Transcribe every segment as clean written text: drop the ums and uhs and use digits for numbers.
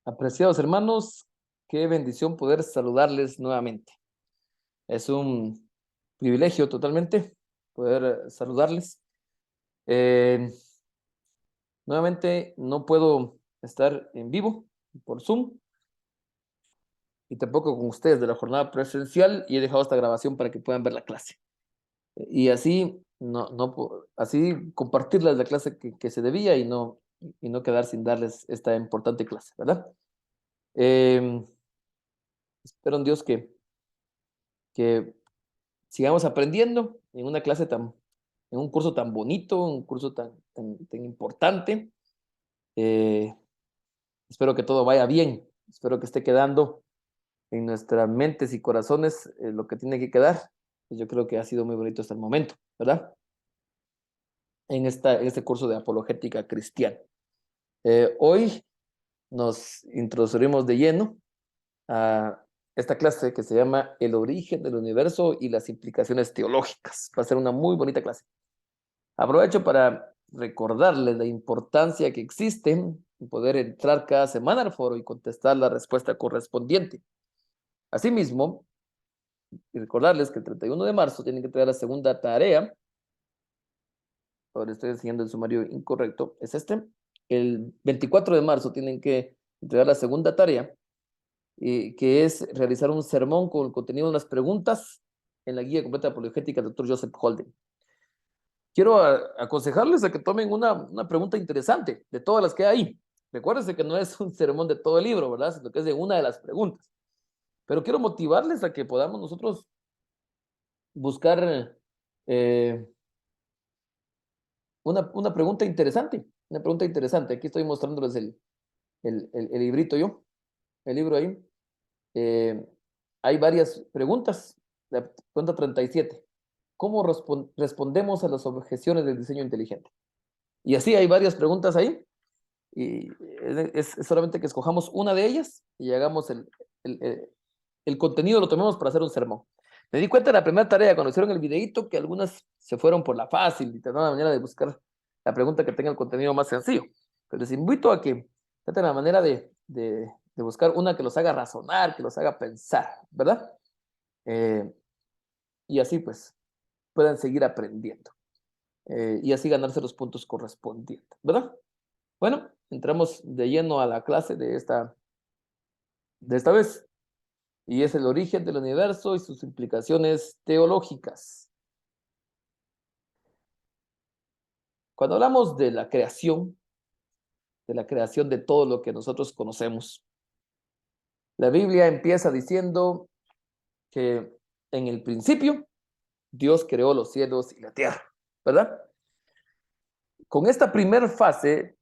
Apreciados hermanos, qué bendición poder saludarles nuevamente. Es un privilegio totalmente poder saludarles. Eh, Nuevamente no puedo estar en vivo por Zoom y tampoco con ustedes de la jornada presencial y he dejado esta grabación para que puedan ver la clase. Y así, así compartirles la clase que se debía y no quedar sin darles esta importante clase, ¿verdad? Eh, Espero en Dios que sigamos aprendiendo en una clase en un curso tan bonito, un curso tan importante. Eh, Espero que todo vaya bien, espero que esté quedando en nuestras mentes y corazones lo que tiene que quedar. Pues yo creo que ha sido muy bonito hasta el momento, ¿verdad? En este curso de apologética cristiana. Hoy nos introduciremos de lleno a esta clase que se llama El origen del universo y las implicaciones teológicas. Va a ser una muy bonita clase. Aprovecho para recordarles la importancia que existe en poder entrar cada semana al foro y contestar la respuesta correspondiente. Asimismo, y recordarles que el 31 de marzo tienen que entregar la segunda tarea. Ahora estoy enseñando el sumario incorrecto, es este. El 24 de marzo tienen que entregar la segunda tarea, que es realizar un sermón con el contenido de unas preguntas en la guía completa apologética del Dr. Joseph Holden. Quiero aconsejarles a que tomen una pregunta interesante de todas las que hay ahí. Recuérdense que no es un sermón de todo el libro, ¿verdad? Sino que es de una de las preguntas. Pero quiero motivarles a que podamos nosotros buscar eh, una pregunta interesante. Una pregunta interesante. Aquí estoy mostrándoles el librito yo, el libro ahí. Eh, Hay varias preguntas. La pregunta 37. ¿Cómo respondemos a las objeciones del diseño inteligente? Y así hay varias preguntas ahí. Y es solamente que escojamos una de ellas y hagamos el contenido, lo tomemos para hacer un sermón. Me di cuenta en la primera tarea, cuando hicieron el videíto, que algunas se fueron por la fácil y tratando la manera de buscar la pregunta que tenga el contenido más sencillo. Pero les invito a que traten la manera de buscar una que los haga razonar, que los haga pensar, ¿verdad? Eh, y así pues puedan seguir aprendiendo y así ganarse los puntos correspondientes, ¿verdad? Bueno, entramos de lleno a la clase de esta vez, y es el origen del universo y sus implicaciones teológicas. Cuando hablamos de la creación de todo lo que nosotros conocemos, la Biblia empieza diciendo que en el principio Dios creó los cielos y la tierra, ¿verdad? Con esta primera fase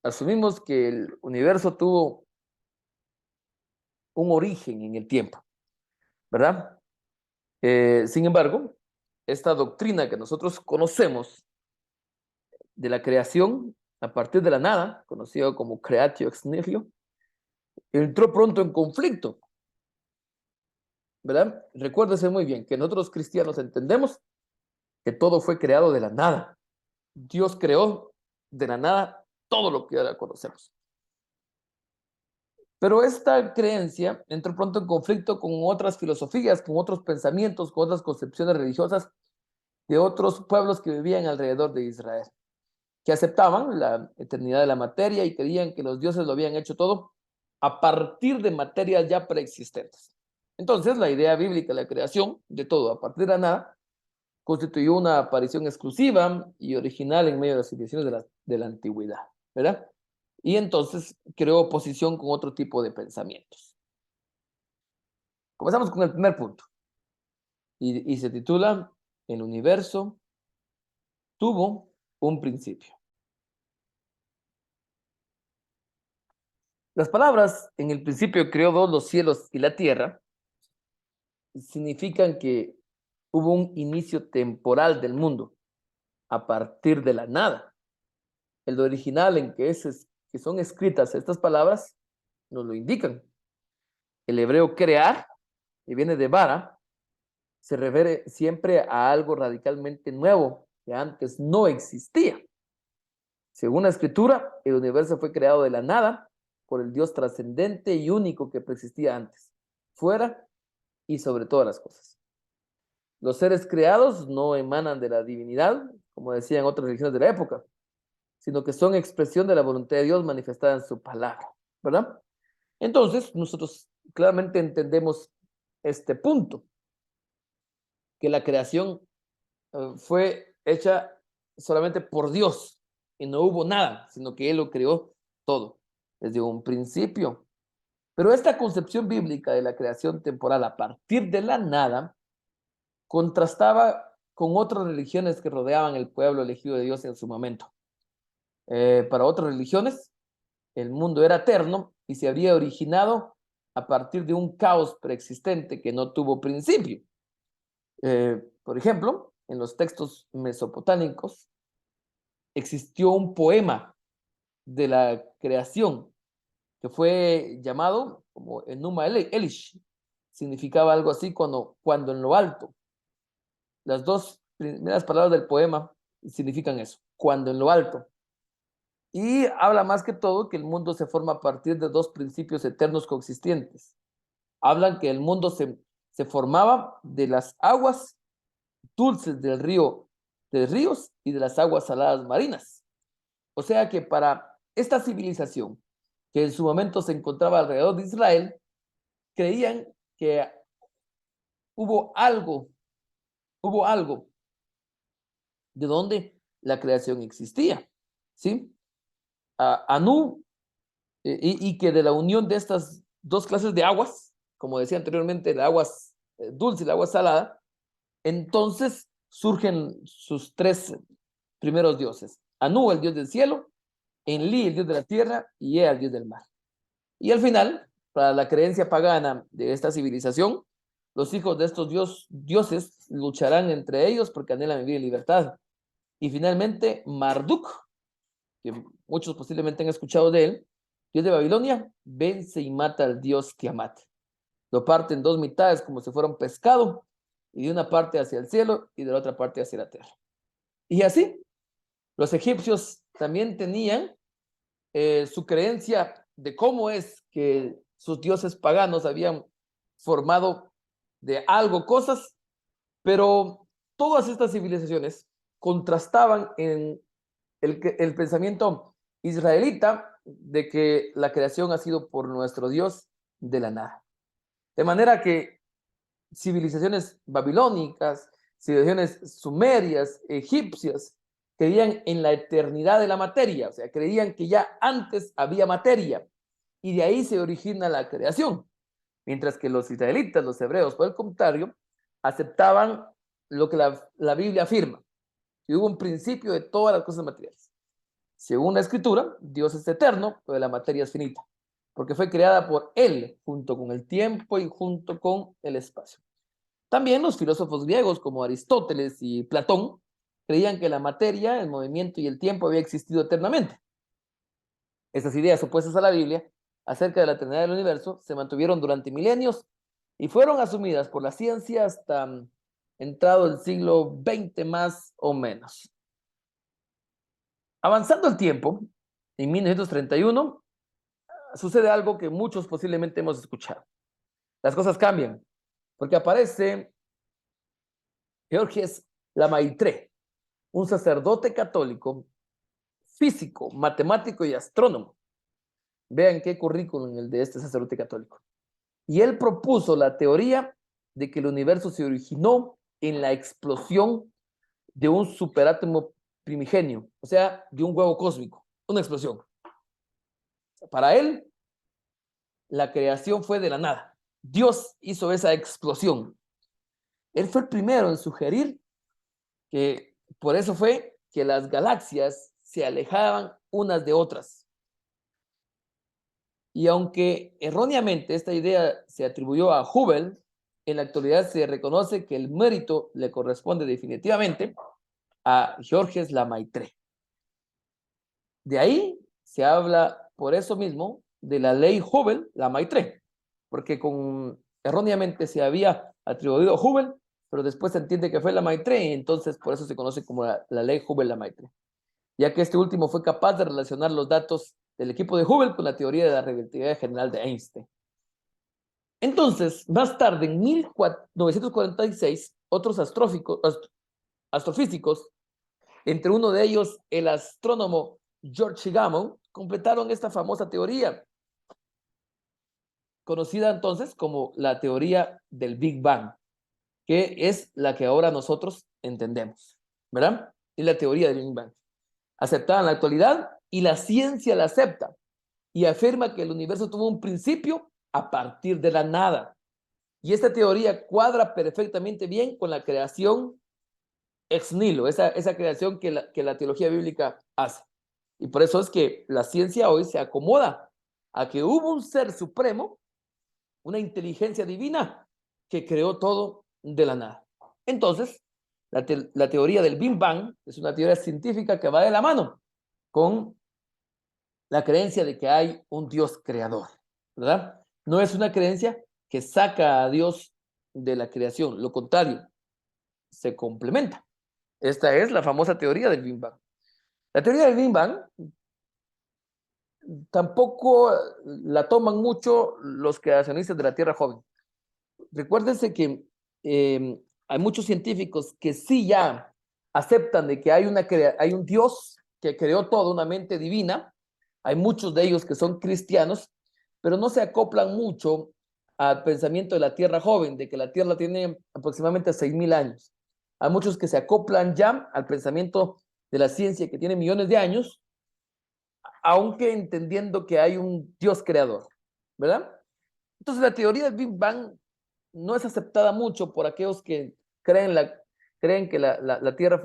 asumimos que el universo tuvo un origen en el tiempo, ¿verdad? Sin embargo, esta doctrina que nosotros conocemos de la creación a partir de la nada, conocido como creatio ex nihilo, entró pronto en conflicto, ¿verdad? Recuérdese muy bien que nosotros cristianos entendemos que todo fue creado de la nada. Dios creó de la nada todo lo que ahora conocemos. Pero esta creencia entró pronto en conflicto con otras filosofías, con otros pensamientos, con otras concepciones religiosas de otros pueblos que vivían alrededor de Israel, que aceptaban la eternidad de la materia y creían que los dioses lo habían hecho todo a partir de materias ya preexistentes. Entonces, la idea bíblica de la creación de todo a partir de la nada constituyó una aparición exclusiva y original en medio de las civilizaciones de la antigüedad, ¿verdad? Y entonces creó oposición con otro tipo de pensamientos. Comenzamos con el primer punto y se titula El universo tuvo un principio. Las palabras en el principio creó Dios los cielos y la tierra significan que hubo un inicio temporal del mundo a partir de la nada. El original en que son escritas estas palabras nos lo indican. El hebreo crear, que viene de bara, se refiere siempre a algo radicalmente nuevo que antes no existía. Según la escritura, el universo fue creado de la nada por el Dios trascendente y único que preexistía antes, fuera y sobre todas las cosas. Los seres creados no emanan de la divinidad, como decían otras religiones de la época, sino que son expresión de la voluntad de Dios manifestada en su palabra, ¿verdad? Entonces, nosotros claramente entendemos este punto, que la creación fue hecha solamente por Dios y no hubo nada, sino que Él lo creó todo desde un principio. Pero esta concepción bíblica de la creación temporal a partir de la nada contrastaba con otras religiones que rodeaban el pueblo elegido de Dios en su momento. Para otras religiones, el mundo era eterno y se habría originado a partir de un caos preexistente que no tuvo principio. Por ejemplo, en los textos mesopotámicos existió un poema de la creación que fue llamado como Enuma Elish. Significaba algo así cuando en lo alto. Las dos primeras palabras del poema significan eso, cuando en lo alto. Y habla más que todo que el mundo se forma a partir de dos principios eternos coexistentes. Hablan que el mundo se formaba de las aguas dulces de ríos y de las aguas saladas marinas. O sea que para esta civilización, que en su momento se encontraba alrededor de Israel, creían que hubo algo de donde la creación existía, ¿sí? Anu, y que de la unión de estas dos clases de aguas, como decía anteriormente, el agua dulce y el agua salada, entonces surgen sus tres primeros dioses. Anu, el dios del cielo, Enli, el dios de la tierra, y Ea, el dios del mar. Y al final, para la creencia pagana de esta civilización, los hijos de estos dioses lucharán entre ellos porque anhelan vivir en libertad. Y finalmente, Marduk, que muchos posiblemente han escuchado de él, dios de Babilonia, vence y mata al dios Tiamat. Lo parte en dos mitades como si fuera un pescado, y de una parte hacia el cielo y de la otra parte hacia la tierra. Y así, los egipcios también tenían su creencia de cómo es que sus dioses paganos habían formado de algo cosas, pero todas estas civilizaciones contrastaban en el pensamiento israelita de que la creación ha sido por nuestro Dios de la nada. De manera que civilizaciones babilónicas, civilizaciones sumerias, egipcias, creían en la eternidad de la materia, o sea, creían que ya antes había materia y de ahí se origina la creación. Mientras que los israelitas, los hebreos, por el contrario, aceptaban lo que la Biblia afirma, que hubo un principio de todas las cosas materiales. Según la escritura, Dios es eterno, pero la materia es finita, porque fue creada por Él, junto con el tiempo y junto con el espacio. También los filósofos griegos como Aristóteles y Platón creían que la materia, el movimiento y el tiempo había existido eternamente. Estas ideas opuestas a la Biblia acerca de la eternidad del universo se mantuvieron durante milenios y fueron asumidas por la ciencia hasta entrado el siglo XX más o menos. Avanzando el tiempo, en 1931 sucede algo que muchos posiblemente hemos escuchado. Las cosas cambian, porque aparece Georges Lemaitre, un sacerdote católico, físico, matemático y astrónomo. Vean qué currículum el de este sacerdote católico. Y él propuso la teoría de que el universo se originó en la explosión de un superátomo primigenio, o sea, de un huevo cósmico, una explosión. Para él, la creación fue de la nada. Dios hizo esa explosión. Él fue el primero en sugerir que por eso fue que las galaxias se alejaban unas de otras. Y aunque erróneamente esta idea se atribuyó a Hubble, en la actualidad se reconoce que el mérito le corresponde definitivamente a Georges Lemaitre. De ahí se habla, por eso mismo, de la ley Hubble-Lemaitre, porque erróneamente se había atribuido a Hubble, pero después se entiende que fue Lemaitre, y entonces por eso se conoce como la ley Hubble-Lemaitre, ya que este último fue capaz de relacionar los datos del equipo de Hubble con la teoría de la relatividad general de Einstein. Entonces, más tarde, en 1946, otros astrofísicos, entre uno de ellos el astrónomo George Gamow, completaron esta famosa teoría, conocida entonces como la teoría del Big Bang, que es la que ahora nosotros entendemos, ¿verdad? Es la teoría del Big Bang, aceptada en la actualidad, y la ciencia la acepta y afirma que el universo tuvo un principio a partir de la nada. Y esta teoría cuadra perfectamente bien con la creación ex nihilo, esa creación que la teología bíblica hace. Y por eso es que la ciencia hoy se acomoda a que hubo un ser supremo, una inteligencia divina, que creó todo de la nada. Entonces, la teoría del Big Bang es una teoría científica que va de la mano con la creencia de que hay un Dios creador, ¿verdad? No es una creencia que saca a Dios de la creación, lo contrario, se complementa. Esta es la famosa teoría del Big Bang. La teoría del Big Bang tampoco la toman mucho los creacionistas de la Tierra joven. Recuérdense que hay muchos científicos que sí ya aceptan de que hay un Dios que creó todo, una mente divina. Hay muchos de ellos que son cristianos, pero no se acoplan mucho al pensamiento de la Tierra joven, de que la Tierra tiene aproximadamente 6.000 años. Hay muchos que se acoplan ya al pensamiento de la ciencia que tiene millones de años, aunque entendiendo que hay un Dios creador, ¿verdad? Entonces la teoría del Big Bang no es aceptada mucho por aquellos que creen que la Tierra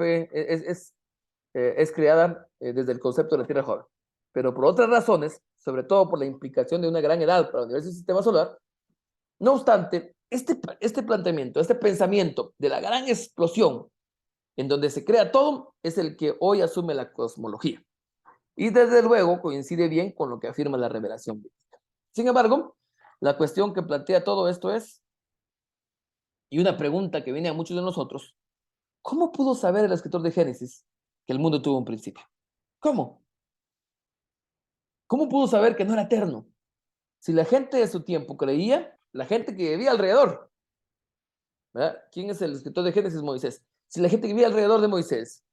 es creada desde el concepto de la Tierra joven. Pero por otras razones, sobre todo por la implicación de una gran edad para el universo y el sistema solar, no obstante, este planteamiento, este pensamiento de la gran explosión en donde se crea todo, es el que hoy asume la cosmología. Y desde luego coincide bien con lo que afirma la revelación bíblica. Sin embargo, la cuestión que plantea todo esto es, y una pregunta que viene a muchos de nosotros, ¿cómo pudo saber el escritor de Génesis que el mundo tuvo un principio? ¿Cómo? ¿Cómo pudo saber que no era eterno? Si la gente de su tiempo creía, la gente que vivía alrededor, ¿verdad? ¿Quién es el escritor de Génesis? Moisés. Si la gente que vivía alrededor de Moisés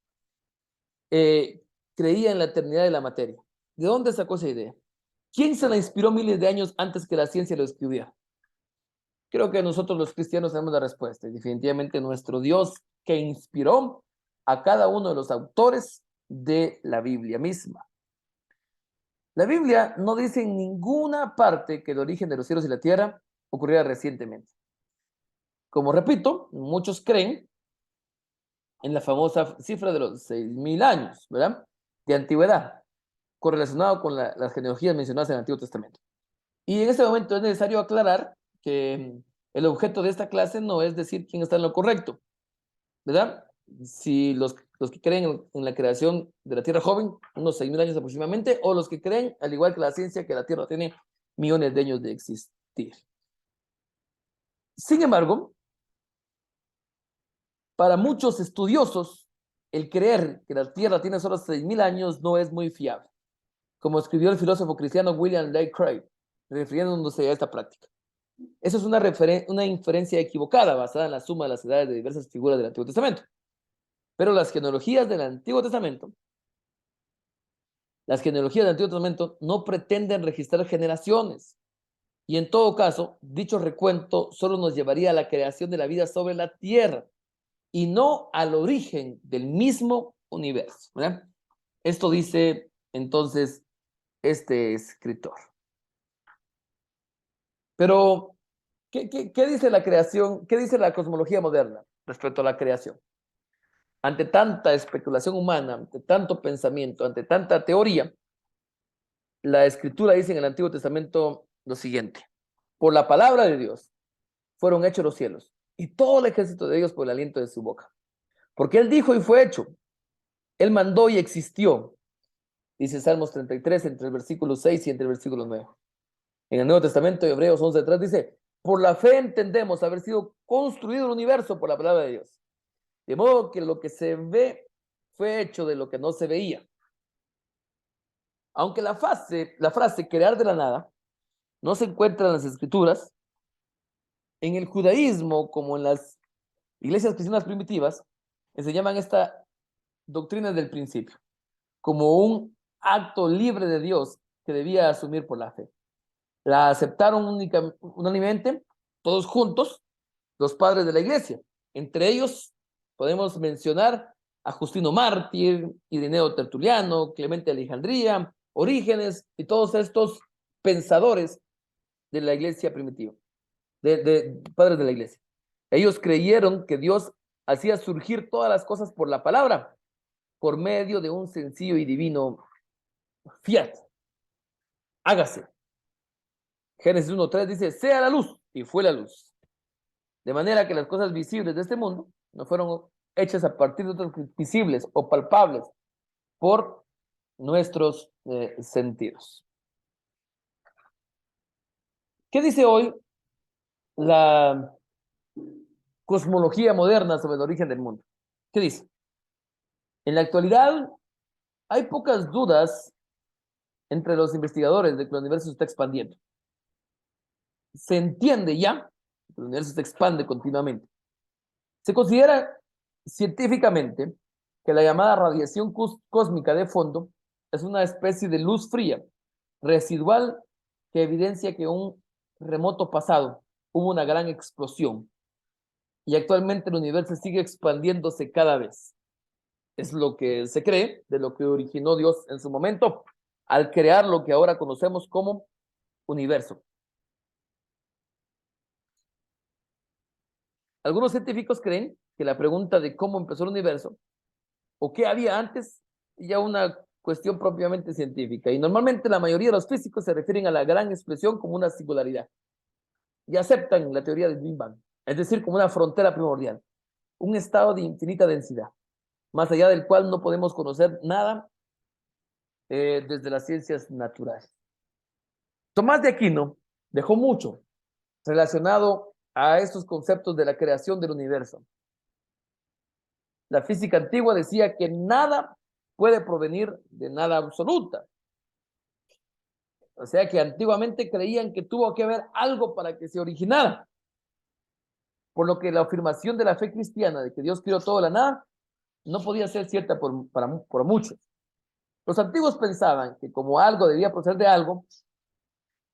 eh, creía en la eternidad de la materia, ¿de dónde sacó esa idea? ¿Quién se la inspiró miles de años antes que la ciencia lo escribiera? Creo que nosotros los cristianos tenemos la respuesta. Definitivamente nuestro Dios que inspiró a cada uno de los autores de la Biblia misma. La Biblia no dice en ninguna parte que el origen de los cielos y la tierra ocurriera recientemente. Como repito, muchos creen en la famosa cifra de los 6.000 años, ¿verdad? De antigüedad, correlacionado con las genealogías mencionadas en el Antiguo Testamento. Y en este momento es necesario aclarar que el objeto de esta clase no es decir quién está en lo correcto, ¿verdad? Si los que creen en la creación de la Tierra joven, unos 6.000 años aproximadamente, o los que creen, al igual que la ciencia, que la Tierra tiene millones de años de existir. Sin embargo, para muchos estudiosos, el creer que la Tierra tiene solo 6.000 años no es muy fiable, como escribió el filósofo cristiano William Lane Craig, refiriéndose a esta práctica. Eso es una inferencia equivocada basada en la suma de las edades de diversas figuras del Antiguo Testamento. Pero las genealogías del Antiguo Testamento no pretenden registrar generaciones. Y en todo caso, dicho recuento solo nos llevaría a la creación de la vida sobre la tierra y no al origen del mismo universo, ¿verdad? Esto dice entonces este escritor. Pero, ¿qué dice la creación? ¿Qué dice la cosmología moderna respecto a la creación? Ante tanta especulación humana, ante tanto pensamiento, ante tanta teoría, la escritura dice en el Antiguo Testamento lo siguiente: por la palabra de Dios fueron hechos los cielos y todo el ejército de Dios por el aliento de su boca. Porque Él dijo y fue hecho. Él mandó y existió. Dice Salmos 33 entre el versículo 6 y entre el versículo 9. En el Nuevo Testamento, Hebreos 11:3 dice: por la fe entendemos haber sido construido el universo por la palabra de Dios. De modo que lo que se ve fue hecho de lo que no se veía. Aunque la frase crear de la nada no se encuentra en las escrituras, en el judaísmo, como en las iglesias cristianas primitivas, se llaman esta doctrina del principio, como un acto libre de Dios que debía asumir por la fe. La aceptaron unánimemente, todos juntos, los padres de la iglesia. Entre ellos podemos mencionar a Justino Mártir, Ireneo Tertuliano, Clemente de Alejandría, Orígenes y todos estos pensadores de la iglesia primitiva, de padres de la iglesia. Ellos creyeron que Dios hacía surgir todas las cosas por la palabra, por medio de un sencillo y divino fiat. Hágase. Génesis 1:3 dice, sea la luz, y fue la luz. De manera que las cosas visibles de este mundo no fueron hechas a partir de otras visibles o palpables por nuestros sentidos. ¿Qué dice hoy la cosmología moderna sobre el origen del mundo? ¿Qué dice? En la actualidad hay pocas dudas entre los investigadores de que el universo se está expandiendo. Se entiende ya que el universo se expande continuamente. Se considera científicamente que la llamada radiación cósmica de fondo es una especie de luz fría, residual, que evidencia que en un remoto pasado hubo una gran explosión y actualmente el universo sigue expandiéndose cada vez. Es lo que se cree de lo que originó Dios en su momento al crear lo que ahora conocemos como universo. Algunos científicos creen que la pregunta de cómo empezó el universo o qué había antes es ya una cuestión propiamente científica. Y normalmente la mayoría de los físicos se refieren a la gran explosión como una singularidad y aceptan la teoría del Big Bang, es decir, como una frontera primordial, un estado de infinita densidad, más allá del cual no podemos conocer nada desde las ciencias naturales. Tomás de Aquino dejó mucho relacionado a estos conceptos de la creación del universo. La física antigua decía que nada puede provenir de nada absoluta. O sea que antiguamente creían que tuvo que haber algo para que se originara. Por lo que la afirmación de la fe cristiana de que Dios creó todo de la nada no podía ser cierta por muchos. Los antiguos pensaban que como algo debía proceder de algo,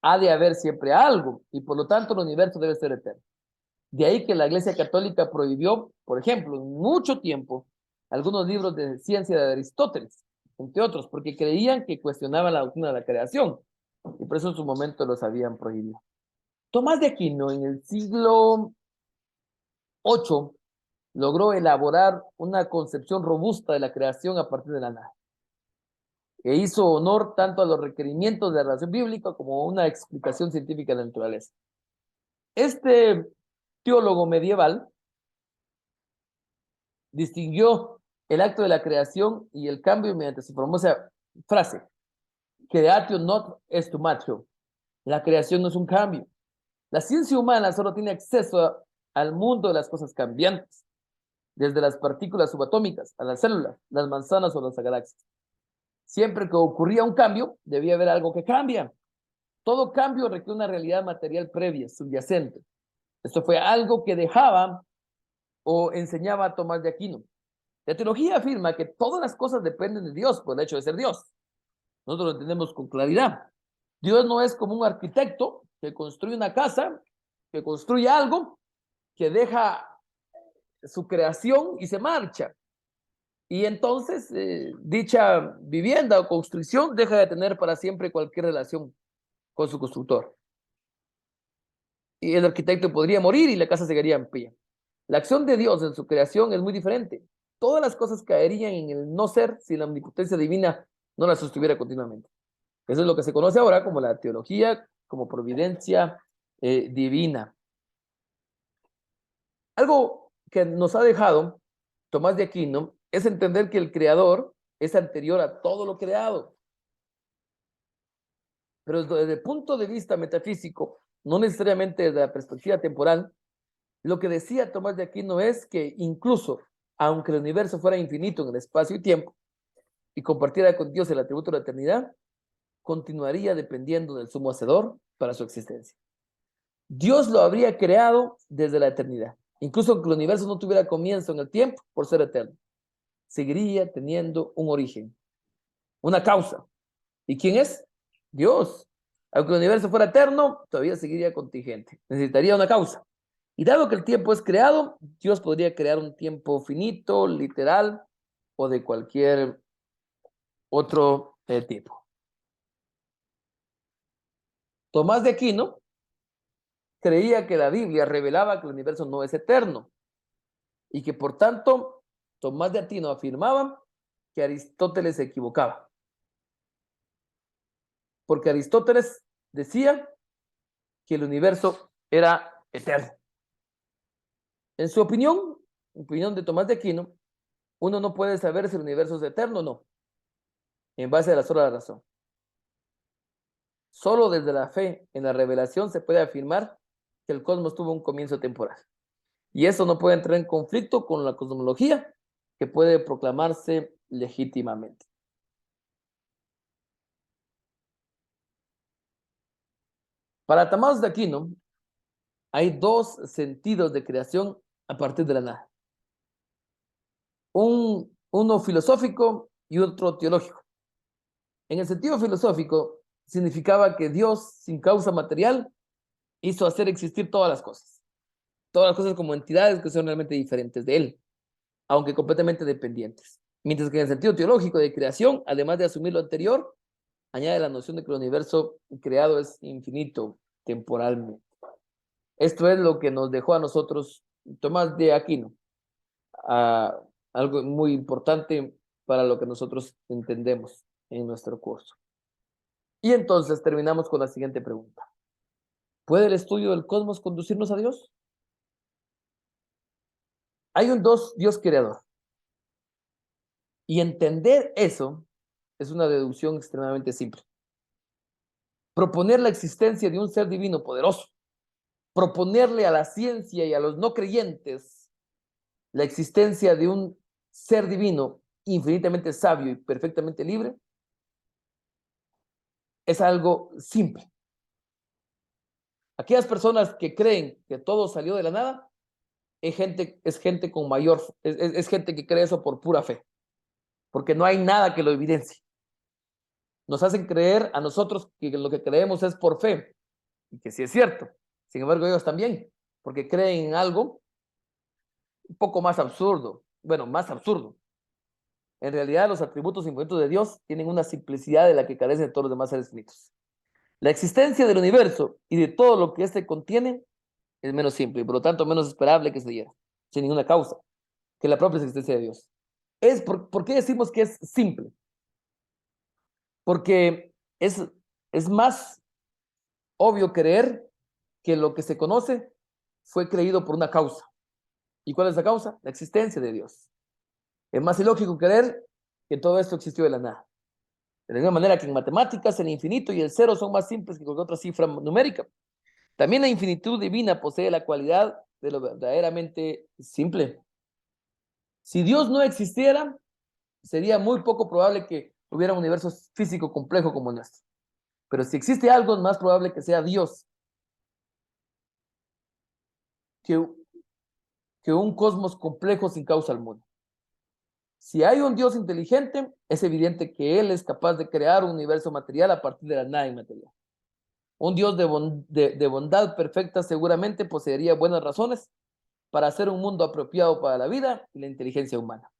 ha de haber siempre algo, y por lo tanto el universo debe ser eterno. De ahí que la Iglesia Católica prohibió, por ejemplo, en mucho tiempo, algunos libros de ciencia de Aristóteles, entre otros, porque creían que cuestionaban la doctrina de la creación, y por eso en su momento los habían prohibido. Tomás de Aquino, en el siglo VIII, logró elaborar una concepción robusta de la creación a partir de la nada, e hizo honor tanto a los requerimientos de la relación bíblica como a una explicación científica de la naturaleza. Este teólogo medieval distinguió el acto de la creación y el cambio mediante su famosa frase, creatio not extumatio, la creación no es un cambio. La ciencia humana solo tiene acceso al mundo de las cosas cambiantes, desde las partículas subatómicas a las células, las manzanas o las galaxias. Siempre que ocurría un cambio, debía haber algo que cambia. Todo cambio requiere una realidad material previa, subyacente. Esto fue algo que dejaba o enseñaba Tomás de Aquino. La teología afirma que todas las cosas dependen de Dios por el hecho de ser Dios. Nosotros lo entendemos con claridad. Dios no es como un arquitecto que construye una casa, que construye algo, que deja su creación y se marcha. Y entonces dicha vivienda o construcción deja de tener para siempre cualquier relación con su constructor. Y el arquitecto podría morir y la casa seguiría en pie. La acción de Dios en su creación es muy diferente. Todas las cosas caerían en el no ser si la omnipotencia divina no la sostuviera continuamente. Eso es lo que se conoce ahora como la teología, como providencia divina. Algo que nos ha dejado Tomás de Aquino es entender que el creador es anterior a todo lo creado. Pero desde el punto de vista metafísico, no necesariamente desde la perspectiva temporal, lo que decía Tomás de Aquino es que incluso, aunque el universo fuera infinito en el espacio y tiempo, y compartiera con Dios el atributo de la eternidad, continuaría dependiendo del sumo hacedor para su existencia. Dios lo habría creado desde la eternidad. Incluso aunque el universo no tuviera comienzo en el tiempo, por ser eterno, seguiría teniendo un origen, una causa. ¿Y quién es? Dios. Aunque el universo fuera eterno, todavía seguiría contingente. Necesitaría una causa. Y dado que el tiempo es creado, Dios podría crear un tiempo finito, literal, o de cualquier otro tipo. Tomás de Aquino creía que la Biblia revelaba que el universo no es eterno y que por tanto Tomás de Aquino afirmaba que Aristóteles se equivocaba. Porque Aristóteles decía que el universo era eterno. En su opinión de Tomás de Aquino, uno no puede saber si el universo es eterno o no, en base a la sola razón. Solo desde la fe en la revelación se puede afirmar que el cosmos tuvo un comienzo temporal. Y eso no puede entrar en conflicto con la cosmología que puede proclamarse legítimamente. Para Tomás de Aquino, hay dos sentidos de creación a partir de la nada. Uno filosófico y otro teológico. En el sentido filosófico, significaba que Dios, sin causa material, hizo hacer existir todas las cosas como entidades que son realmente diferentes de Él, aunque completamente dependientes. Mientras que en el sentido teológico de creación, además de asumir lo anterior, añade la noción de que el universo creado es infinito temporalmente. Esto es lo que nos dejó a nosotros Tomás de Aquino, algo muy importante para lo que nosotros entendemos en nuestro curso. Y entonces terminamos con la siguiente pregunta. ¿Puede el estudio del cosmos conducirnos a Dios? Hay un Dios creador. Y entender eso es una deducción extremadamente simple. Proponer la existencia de un ser divino poderoso, proponerle a la ciencia y a los no creyentes la existencia de un ser divino infinitamente sabio y perfectamente libre, es algo simple. Aquellas personas que creen que todo salió de la nada, es gente con mayor, es gente que cree eso por pura fe, porque no hay nada que lo evidencie. Nos hacen creer a nosotros que lo que creemos es por fe, y que sí es cierto. Sin embargo, ellos también, porque creen en algo un poco más absurdo, bueno, más absurdo. En realidad, los atributos infinitos de Dios tienen una simplicidad de la que carecen de todos los demás seres finitos. La existencia del universo y de todo lo que éste contiene es menos simple y por lo tanto menos esperable que se diera, sin ninguna causa, que la propia existencia de Dios. ¿Por qué decimos que es simple? Porque es más obvio creer que lo que se conoce fue creído por una causa. ¿Y cuál es la causa? La existencia de Dios. Es más ilógico creer que todo esto existió de la nada. De la misma manera que en matemáticas el infinito y el cero son más simples que cualquier otra cifra numérica. También la infinitud divina posee la cualidad de lo verdaderamente simple. Si Dios no existiera, sería muy poco probable que hubiera un universo físico complejo como el nuestro. Pero si existe algo, es más probable que sea Dios que, que un cosmos complejo sin causa al mundo. Si hay un Dios inteligente, es evidente que Él es capaz de crear un universo material a partir de la nada inmaterial. Un Dios de bondad perfecta seguramente poseería buenas razones para hacer un mundo apropiado para la vida y la inteligencia humana.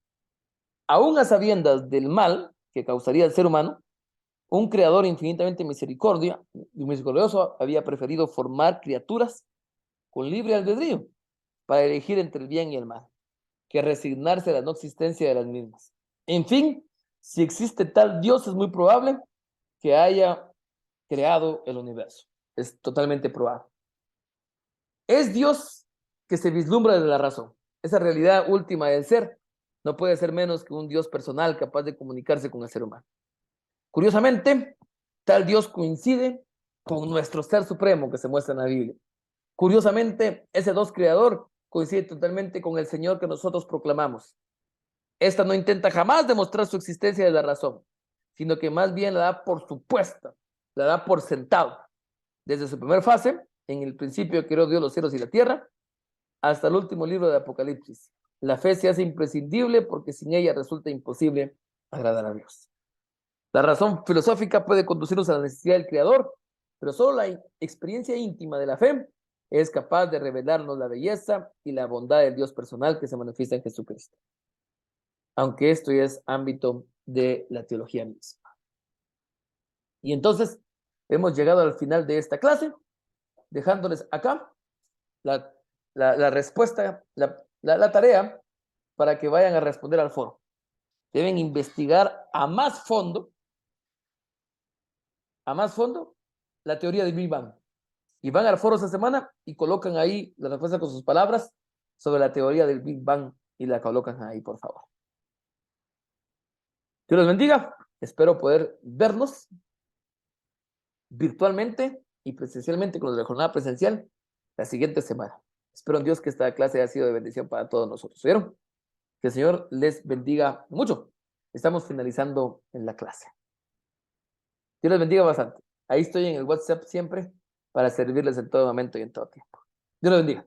Aún a sabiendas del mal que causaría el ser humano, un creador infinitamente misericordioso había preferido formar criaturas con libre albedrío para elegir entre el bien y el mal, que resignarse a la no existencia de las mismas. En fin, si existe tal Dios, es muy probable que haya creado el universo. Es totalmente probable. Es Dios que se vislumbra de la razón. Esa realidad última del ser no puede ser menos que un Dios personal capaz de comunicarse con el ser humano. Curiosamente, tal Dios coincide con nuestro ser supremo que se muestra en la Biblia. Curiosamente, ese Dios creador coincide totalmente con el Señor que nosotros proclamamos. Esta no intenta jamás demostrar su existencia de la razón, sino que más bien la da por supuesta la da por sentado. Desde su primera fase, en el principio creó Dios los cielos y la tierra, hasta el último libro de Apocalipsis. La fe se hace imprescindible porque sin ella resulta imposible agradar a Dios. La razón filosófica puede conducirnos a la necesidad del Creador, pero solo la experiencia íntima de la fe es capaz de revelarnos la belleza y la bondad del Dios personal que se manifiesta en Jesucristo. Aunque esto ya es ámbito de la teología misma. Y entonces hemos llegado al final de esta clase, dejándoles acá la respuesta, la tarea para que vayan a responder al foro. Deben investigar a más fondo la teoría del Big Bang. Y van al foro esta semana y colocan ahí la respuesta con sus palabras sobre la teoría del Big Bang y la colocan ahí, por favor. Dios los bendiga. Espero poder vernos virtualmente y presencialmente con la jornada presencial la siguiente semana. Espero en Dios que esta clase haya sido de bendición para todos nosotros. ¿Vieron? Que el Señor les bendiga mucho. Estamos finalizando en la clase. Dios les bendiga bastante. Ahí estoy en el WhatsApp siempre para servirles en todo momento y en todo tiempo. Dios los bendiga.